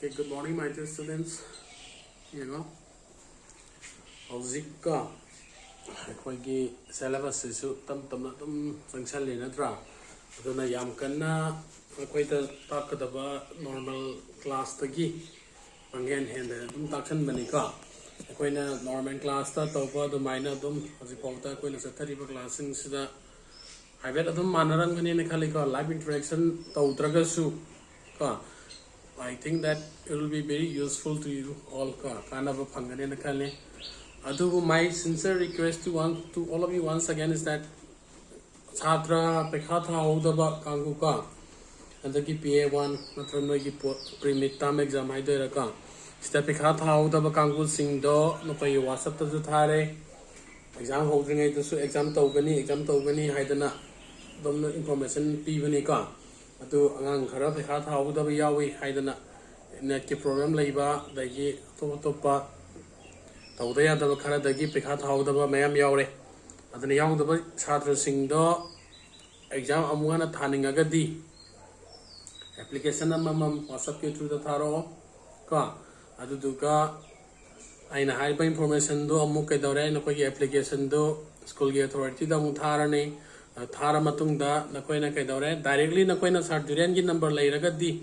Okay, good morning, my dear students. You know, Ozika, I syllabus is tam function linatra. Aduna Yamkana, quite a talk about normal class tagi. Again, and Takan Manika. Aquina normal class that over the minor dum, as a porta, when it's a terrible class in Sida. I bet Adam Manarang in a Kalika live interaction, Tautragasu. I think that it will be very useful to you all. Kind of a Pangan Kali. My sincere request to all of you once again is that Chatra Pekata Udaba Kanguka and the PA1 Matranogi pre-midterm exam Hideraka. Stepikata Udaba Kangu Sing Do, no pay WhatsApp to the Tare exam holding it to exam Togani, Hidana, Dom information Pivanika. To Ang Karab Hat Hauda Yawi Haidana Netki program labor, the Gi Topa Taudea the Kara the Gi Pikat Hauda Mayam Yaure. At the young the Chatra Sing Do exam Amwana Tanning Agadi application Mamam WhatsApp to the Taro Ka Aduka Aina Hyper information do Amuka Dore no application do school authority the Mutarani. Thara matungda nakoina kaidore directly nakoina sarduren gi number lairagadi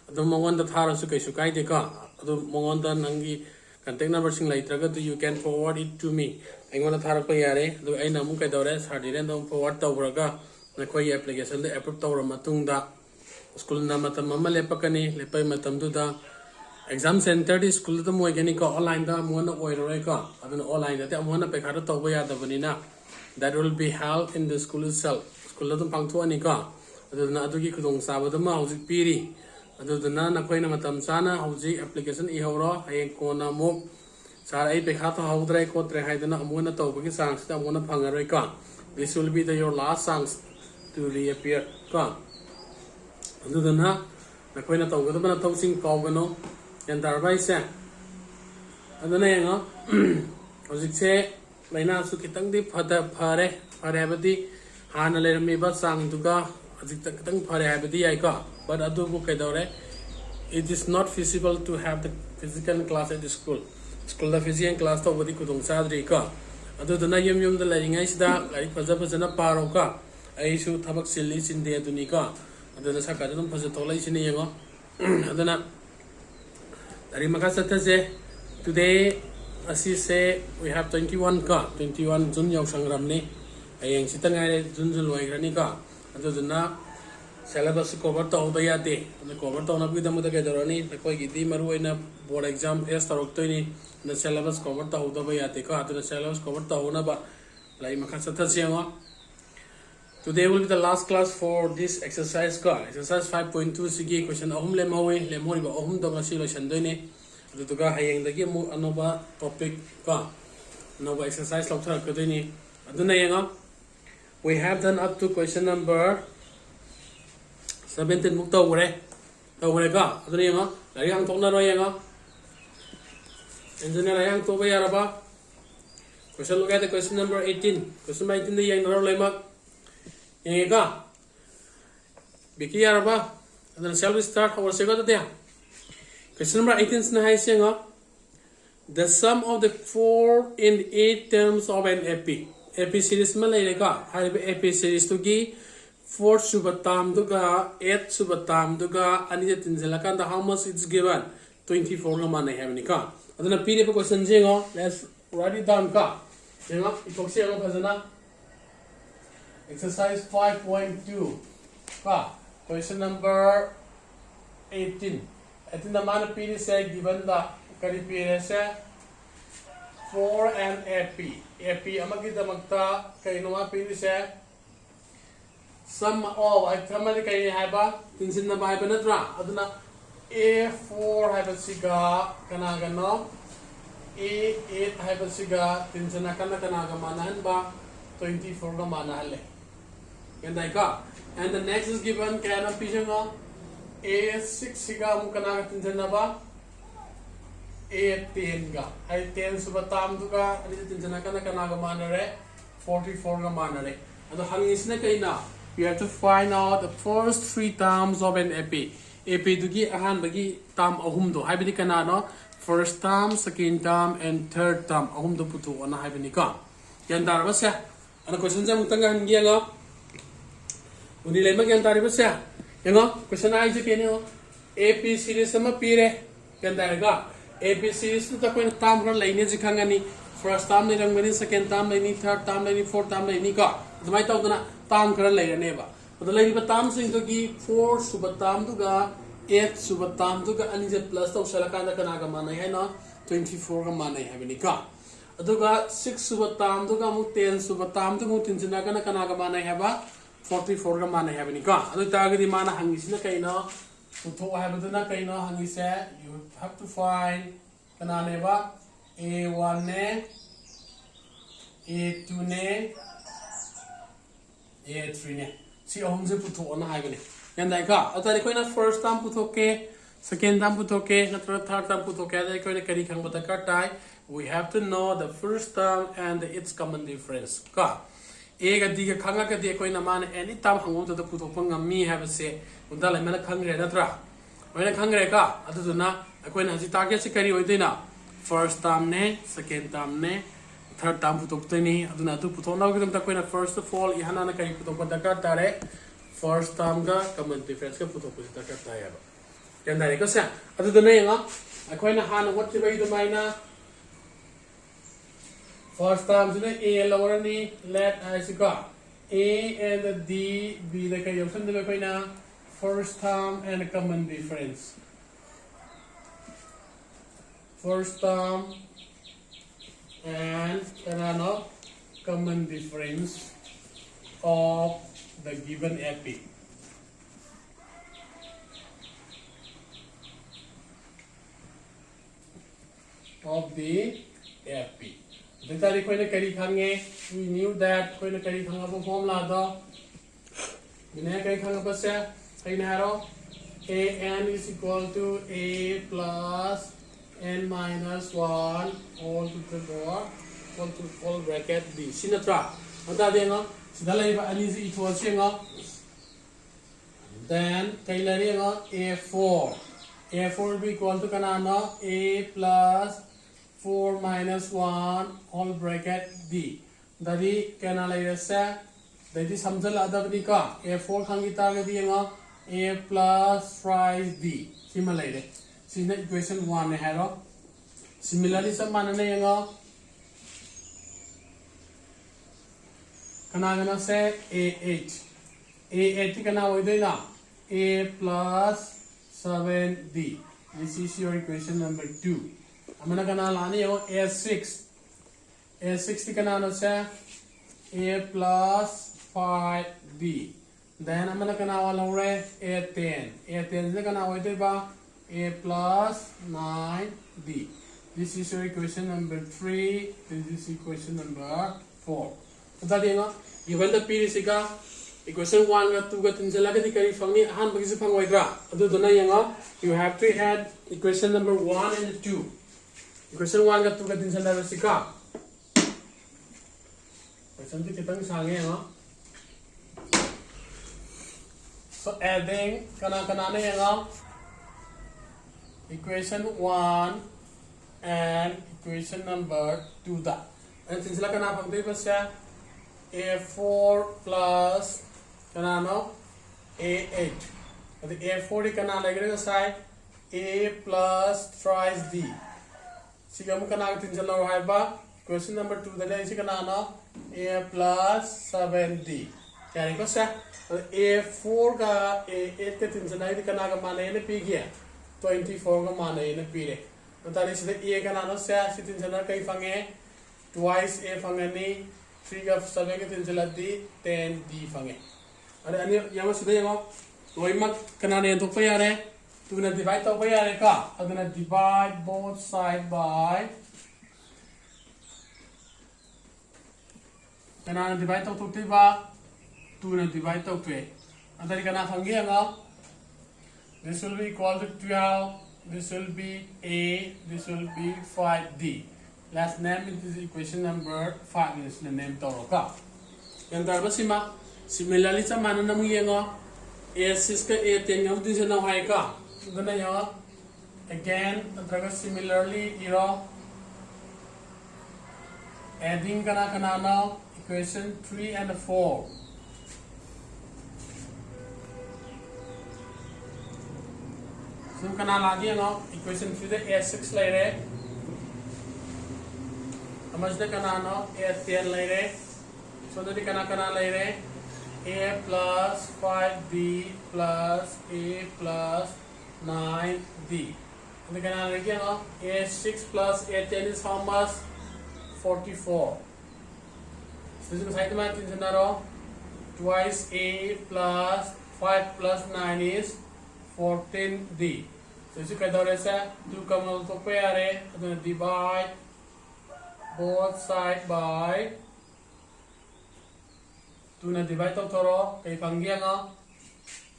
adu mongonda thara su kaisu kaide ka adu mongonda nangi contact number sing laitragadu you can forward it to me aingona thara pa yare adu aina mu kaidore sarduren dom forward tawraga nakoi application de approve tawra matungda school na matam mama lepakani lepai matam du da exam center di school da moi gani ka online da mona oiroi ka adu online da mona pe khara tawba ya da banina that will be held in the school itself. School of the Pangtuanica, other than Aduki Kudong Sabadama, Hausi Piri, other than Nakoina Matamsana, Hausi application Ihora, Ayakona Mok, Sara Pekata Haudre, Kotre Haidana, Amuna Tobaki songs, the Mona Pangareka. This will be your last songs to reappear. Other than that, Nakoina Togadama Tosing Kogano, and Darbai Sang. And the name of say, Laina Sukitang di Pare Habadi, Hana Lermiba Sang Duga, Azitang Pare Habadi Aika, but Adubu Kedore, it is not feasible to have the physical class at the school. School the physical class of the Kudung Sadrika. Adu the Nayum the Laying Aisda, like Pazapazana Paroka, Aishu Tabak Silis in the Adunika, and the Sakadum Pazatola in Yama, and then Rimakasataze today. As you say, we have 21 Jun Yau Sangramni, Ayang Sitangay Jun Julwagranika, and the syllabus cover to Odayate, and the cover to with the Mutagadorani, the Koigi Maruina board exam, Esther Octoni, the syllabus cover to Odabayateka, to the syllabus cover to Onaba, like Makasata. Today will be the last class for this exercise. Exercise 5.2 Sigi question Ohum Lemoe, Lemoriba Ohum Domasilo Shandone. The Tuga Hayang the game anova topic ka Nova exercise Doctor Kadini. Adunayanga. We have done up to question number 17 Mukta Ure. Tawrega. Adunayanga. Layang Tona Royanga. Engineer Ayang Toba Yaraba. Question look at the question number 18. Question 19 the Yang Lema. Yanga. Biki Yaraba. And then shall we start our second day? Question number 18 is the sum of the 4 and 8 terms of an AP. AP series Malayaka. AP series to gi 4 subatam duga 8 subatam duga anita tinzalakanda how much it's given 24 naman I have nika. Adana PDF question jingo. Let's write it down ka. Jingo ipoksi ang kazana. Exercise 5.2 ka. Question number 18. At the man of PD said given the Caribbean 4 and AP. AP Amagita Magta Kainoma PD said some all I come at the Kaihaba, things in the Bible Aduna A4 have a cigar Kanagano A8 have a cigar Tinsanakana Kanagamananba 24 Gamanale. And I got and the next is given Kana Pijango A6 siga mukana tinjanaba A10 ga ay 10 subatam duga ani tinjana kana kana ga manare 44 ga manare ado hangis na kaina we have to find out the first 3 terms of an AP AP dugi ahan bagi term ahum do haibini kana no first term second term and third term ahum do putu ona haibini ka yan dar basya ana question jam utanga hangi ngo uni lema yan dar basya ngo question ai je kene o AP series sama pire yan dar ga AP series tu ta koin term ran laine je khangani first term le rang mani second term le ni third term le ni fourth term le ni ka dumai taw dana term kran le ne ba like the term sing to gi 4 subatam to ga 8 subatam to ga ani je plus to sala kana kana ga manai hai na 24 ga manai hai bini ka aduga 6 subatam to ga mu 10 subatam to mu tin jina kana kana ga manai hai ba 44 ga manai hai bini ka adu ta ga di mana hangi sina kai na to to hai ba na kai na hangi se you have to find kana ne ba a1 ne a2 ne a3 ne si ahum je puthok na haibani yan dai ka atari koina first term puthok ke second term puthok ke natra third term puthok ke dai koina kari khang bata ka tai we have to know the first term and its common difference ka a ga di ga khanga ka de koina man any term hangom ta puthok pang mi have se unda lai mana khang re natra oina khang re ka adu na koina ji target se kari oi deina first term ne second term ne third term putok tani aduna tu putok na gudum ta koina first of all ihana na kai putok pa dakar tare first term ga common difference ka putok pa dakar ta ya ba yan dai ko sa adu dana yanga koina hana what ti bai du maina first term june a lower ni let as ka a and d b the kai option de koina first term and common difference first term and another common difference of the given AP. Of the AP. Then we knew that we formula an is equal to a plus n minus 1 all to the power all bracket b sinatra anta denga sida lai ba ani is equal singa then kailari nga a4 will be equal to kana no a plus 4 minus 1 all bracket d dari kana lai sa dadi samjal adabni ka a4 khangi ta ga di nga a plus thrice d sima lai de equation 1 ne hai ro similarly sab manane yanga kana se a8 kana hoi deina a plus 7d this is your equation number 2 amana kana lani yo a6 kana no se a plus 5d then amana kana wala re a10 kana hoi de ba a plus 9d. This is your equation number 3. This is equation number 4. So that given the P is equation 1 ga 2 ga 3 jala ga di kari phangni ahan bagi se phang waidra adu dona yanga you have to add equation number 1 and 2. Equation 1 ga 2 ga 3 jala sika equation ti kitang sange yanga so adding kana ne yanga equation 1 and equation number 2 da and since la kana phangdei basya a4 plus kana no a8 the a4 kana lagre sai a plus thrice d sigam kana tin jalo hai ba question number 2 da dai kana no a plus 7d yani ko sa a4 ga a8 ke tin jana di kana ga mane ne pi gya 24 ga mane ne pi re tari sida a kana no sa sitin jana kai fange twice a fangani 3 ga 7 ga tin jala di 10d fange are ani yama sida yama loimak kana ne to pa yare tu na divide to pa yare ka aduna divide both side by kana divide to ba tu na divide to pe adari kana fange nga this will be equal to 12. This will be A, this will be 5D. Let's name it this equation number 5. Let's name Toroka. Yang terbesar similarly sa mana namu yengo A6 ka A10 yung din na hay ka. Gana yo again antraga similarly iro adding kana kana now equation 3 and 4. So kana lagi no equation 3 the A6 lai re. Amajda kana no A10 lai re. So dadi kana kana lai re. A plus 5B plus A plus 9D. And then again, A6 plus A10 is how much? 44. So this is height math in twice A plus 5 plus 9 is 14D. So this is 2 come to pair, divide both sides by 2 na divide to toro kay panggian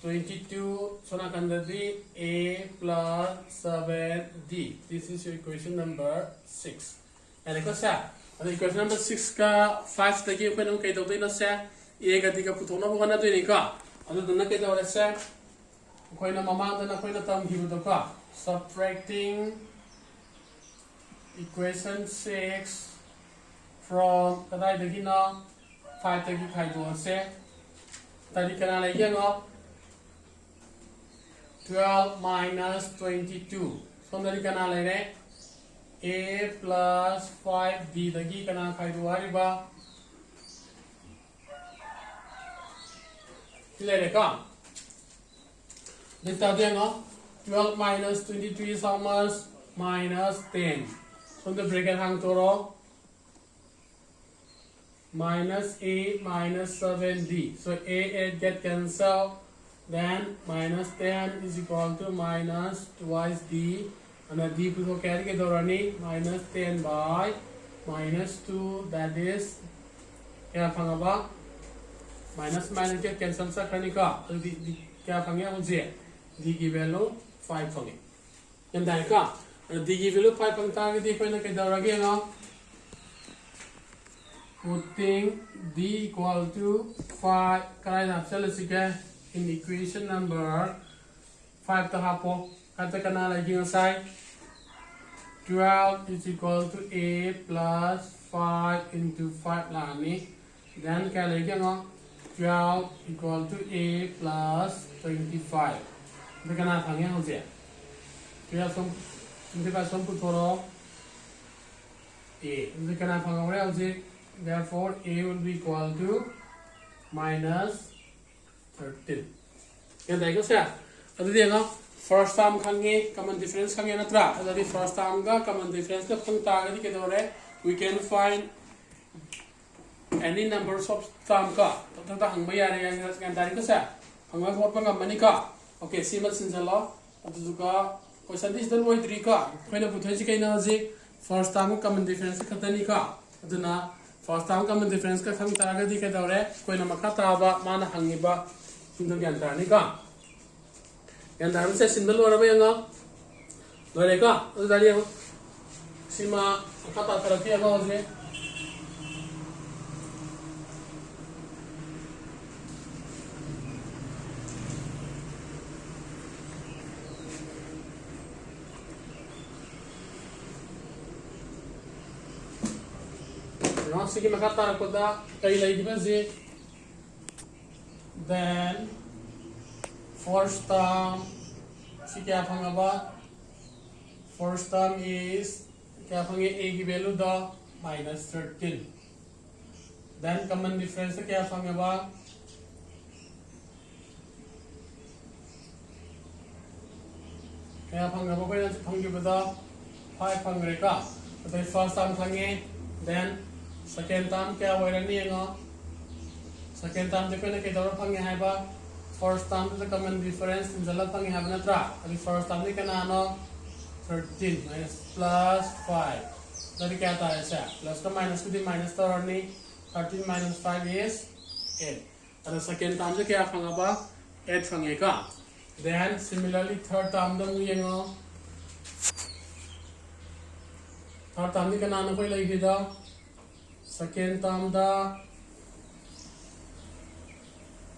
22 so na kandadi A plus 7D. This is your equation number 6. And ko sa equation number 6 ka 5 tagi ko nung kay daw na sa A ga di ka putong na ko na to ni ka ano na kay daw sa ko na mamanda na ko na tam hibo to ka subtracting equation 6 from kadai dagi na 5 tagi khai do se tadi kana lai yang 12 minus 22 so tadi kana lai re A plus 5D tagi kana khai do ari ba le re ka dita dia 12 minus 23 is how much minus 10 so the bracket hang to ro minus A minus 7D. So A get cancelled, then minus 10 is equal to minus twice D, and the D will carry the running minus 10 by minus 2, that is kya phangaba minus minus get cancel sa kanika kya phangya uje D की value 5 phangye yan dai ka D की value 5 phang ta di ko na kay darage putting D equal to 5 karai na chale sige in equation number 5 ta hapo kata kana lagi ngasai 12 is equal to A plus 5 into 5 la ni then kaya lagi 12 equal to A plus 25 kata kana phangya hose 12 som 25 som putoro A kata kana phangya hose. Therefore, A will be equal to minus 13. Yan tayo siya. Ito diyan first term kange common difference kange natra. Ito di first term ga common difference ka kung tagadi kita ore we can find any numbers of term ka. Tata hang mayari yan tayo siya. Hang mag pa ngamani ka. Okay, simat sinjalo. Ito juga question this dal boy 3 ka. Kaya na putoy si kay na ji first term common difference ka tani ka. Ito na first time common difference ka khang taraga di ka dawre koi na makha taba mana hangiba hindu gyan tarani ka yan daru se symbol wara ba yanga dore ka o dari sima makha ta tarafi ga hoje sige makatara ko da kay lay diba zi then first term si kya phanga ba first term is kya phange A की value da minus 13 then common difference kya phanga ba kya phanga ba ko na phangi ba da 5 phangre ka तो first term phange then second term क्या हो रहा नहीं है second term देखो ना किधर फंगे है बा first term तो common difference इन जला फंगे है बना त्रा अभी first term ने क्या ना आना 13 minus plus 5 तभी क्या था ऐसा plus का minus को दी minus तो और नहीं 13 minus 5 is 8 अरे second term से क्या फंगा बा 8 फंगे का then similarly third term तो ये ना third term ने क्या ना आना कोई लगी था second term da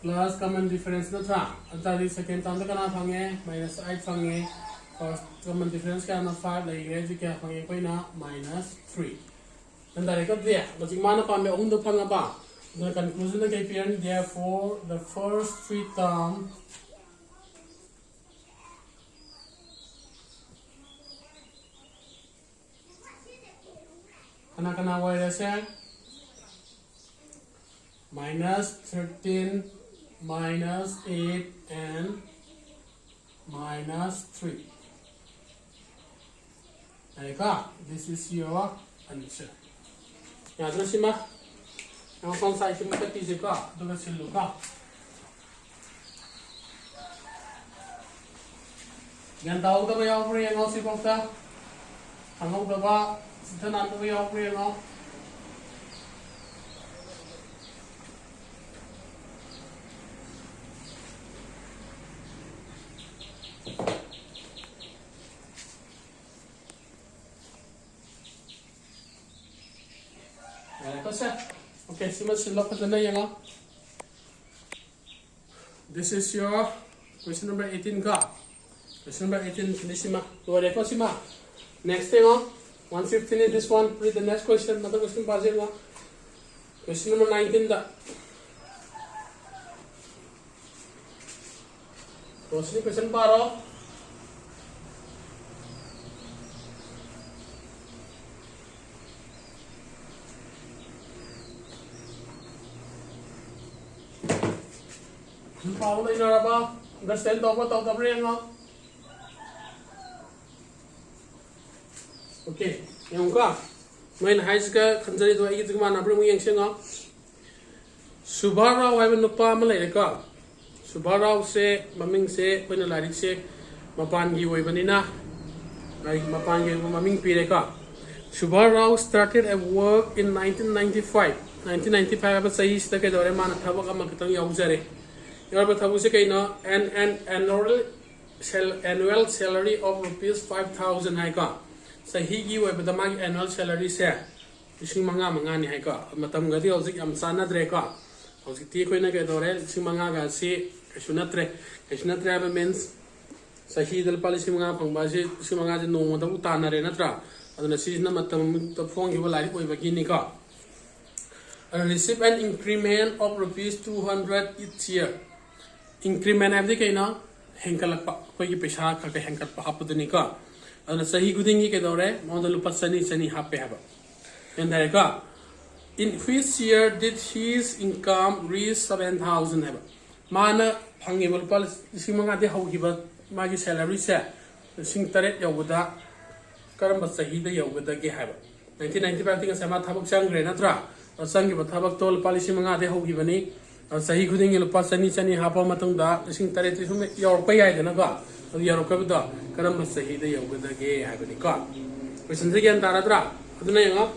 plus common difference na tra. At second term ka na phange minus 8 phange. First common difference ka na 5 lai ge ji ka phange koi na minus 3. Then that ko dia. Bajing mana pa me ong do phanga ba. The conclusion na kay pian therefore the first three term kana why say minus 13 minus 8 and minus 3. This is your answer. Now, this is my side. I'm going to use it. Yan tao ba yaw pre ngo si pongta? Ang ba ba tanan ba yaw pre ngo? Okay, this is your question number 18 ka. Question number 18 finish ma. Next thing 115 is this one. Read the next question. Another question passing question number 19 da. Question paro. Paul in Araba, understand over top of the okay, Yonka. Main high school, consider to eat the man of bringing singer. Subara, I will look Malaka. Subara say, Maming say, when a lady say, Mapangi Wavanina, like Mapangi Maming Pireka. Subara started a work in 1995. 1995, but say, the Kedoreman Tabaka Makatan Yauzare. Your annual salary of rupees 5,000 haika. So he give away the mag annual salary share. Ishing manga mangani haika. Matam gati ozik am sana dreka. Ozik tea koina gedore, Simanga gasi, Kashunatre means Sahi del Palisimanga Pangbashi, Simanga no Utana Renatra, and the season Matam the phone you will like with Ginika. And receive an increment of rupees 200 each year. Increment of the Kana, Henkel Paki Pisha, Kaka Henkel Pahapunika, and the Sahi Goodingi Kedore, Mondalupa Sani happy haba. And there go. In which year did his income reach 7,000 ever? Mana Pangable Palace, Simanga de Hogiba, Magi salary set, the Singtaret Yoguda, Karamba Sahida Yoguda Gehaba. 1995 thing as a Matabak Sangre Natra, or Sangi Tabak told Palisimanga de Hogibani. Sahi Kuding Pasani Sani Hapa Matunda, the Sing Taret your pay I never. The Yarokabda, Karamba Sahi the Yoga gay have any car. Questions again Taradra, the name of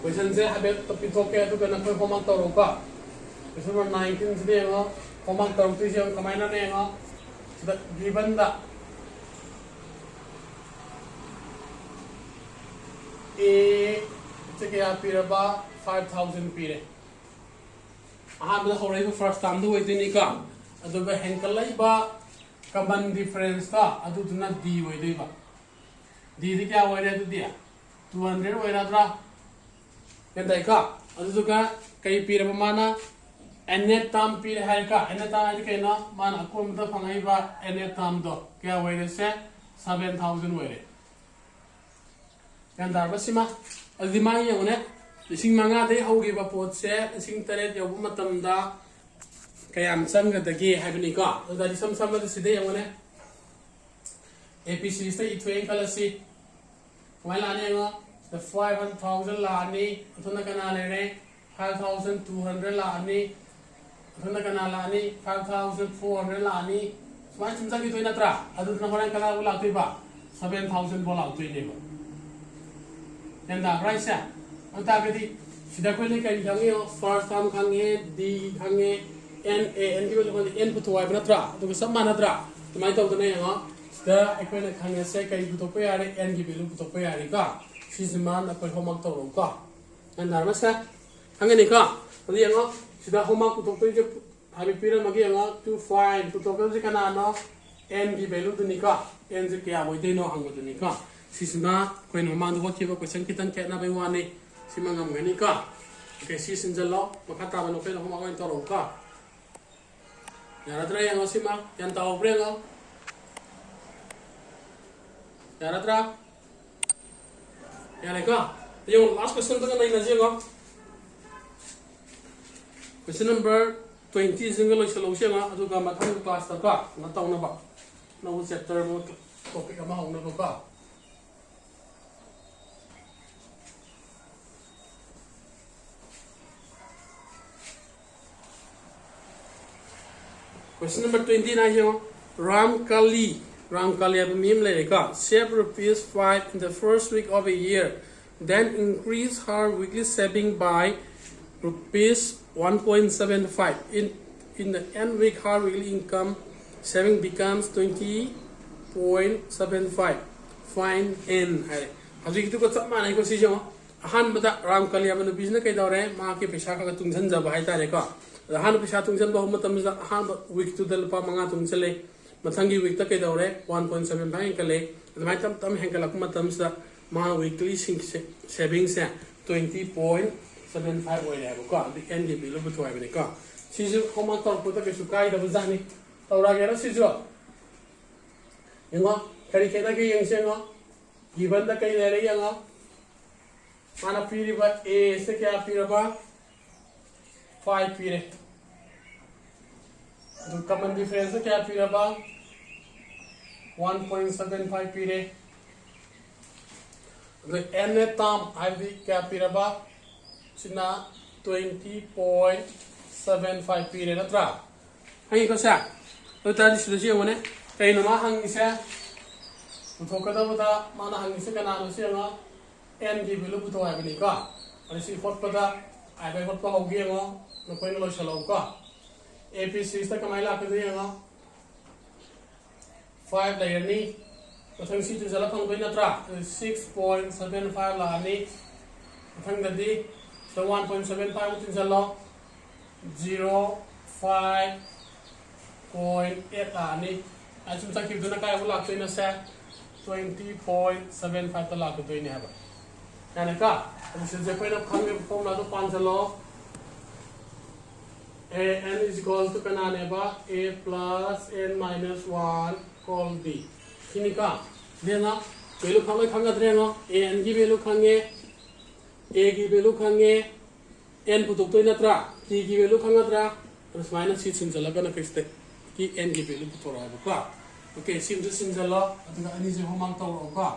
questions I have to be okay to get a performance or car. Question number 19 today, Command Tortisian Commander name that given the a Piraba 5,000 period. I have the whole first time do it in the car. I do the Henkel common difference. I do not D with it. D the car where to dear 200 where I draw. Then the car. I do got Kai Piramana and net tam Peter Harika and the time cannot man a come the Pangaiva and net tam do. Care where they say 7,000 where it. And Darbasima, as the Maya on it. Sing Manga de Hogiva Port said, Sing Taret Yabumatamda Kayam Sanga the gay having a car. That is some of the Side on it. APC state train Kalasi. While Anema, the 500,000 Lani, Tunakanale, 5,200 Lani, Tunakanalani, 5,400 Lani. So I think that you in a trap. I don't know what I can have Latiba, 7,000 Bola to neighbor. And that right, sir. Antagadi, Sidakuli can Yangi, first time Kange, D Kange, N A, and you will input to Ibanatra, to some manatra, to my talk the name, the Equina Kange Seka, you to pay and give you to pay a she's the man that put home to and Narmasa, Hanganika, the sida homa putok to je habi pira magi anga to find putok to je kana no n gi value tu ni ka n je kya boy de no hang tu ni ka sisna koi no mang do ki ba question kitan ke na bai wa ni simangam ngani ka okay season jalo makata ba no pe no homa ko to ro ka yara tra yang osima yan ta obre ngo yara tra yara ka yung last question to na ina je ngo question number 20 single solution nga aduga mathang class ta ka na taw na ba na wo chapter mo topic ama hong na ba question number 20 na hiyo Ramkali ab meme le ka save ₹5 in the first week of a year, then increase her weekly saving by ₹1.75 in the end week her weekly income saving becomes 20.75. Find n hai haji tu ko chama nai ko si jo han bada Ramkali ab no business kai dore ma ke pesa ka tungjan jab hai ta re ka han pesa tungjan ba hum tam ja han week tu dal pa manga tung chale mathangi week ta kai dore 1.75 ka le mai tam tam hen ka lak ma tam sa ma weekly saving sa 20.75 oi le ko the end ge bilu bu thoi ba ne ka si ju homa tor ko ta ke su kai da bu ja ni tawra ge ra si ju ngo kari ke da ke yang se ngo given da kai le re yang mana piri ba a se kya pira ba 5 pire the common difference kya pira ba 1.75 pire the n term I be kya pira ba sina 20.75 pire na tra hai ko sa to ta di solution one kai no ma hang isa to ka da ba mana hang isa kana no se nga n gi bilu bu to ai ba ni ka ani si fot pa da ai ba fot pa ho gi ngo no ko no lo ka AP series ta kamai la ka de ngo 5 layer ni mathang si tu jala phang ko na tra 6.75 la ni mathang da di so 1.75 tin jalo 0.5 la ni ai chum ta ki du na kai bu la ko na sa 20.75 ta la ko do ni ha ba na ka ani se je ko na phang ge formula to 5 jalo n is equal to kanane ba a plus n minus 1 call b kini ka dena value khangai khanga drengo a n gi value khange a gi value khange n putuk toi natra t gi value khanga tra plus minus c sin jala kana fix te ki n gi value putora ba ka okay sim ju sin jala aduga ani je homang taw ka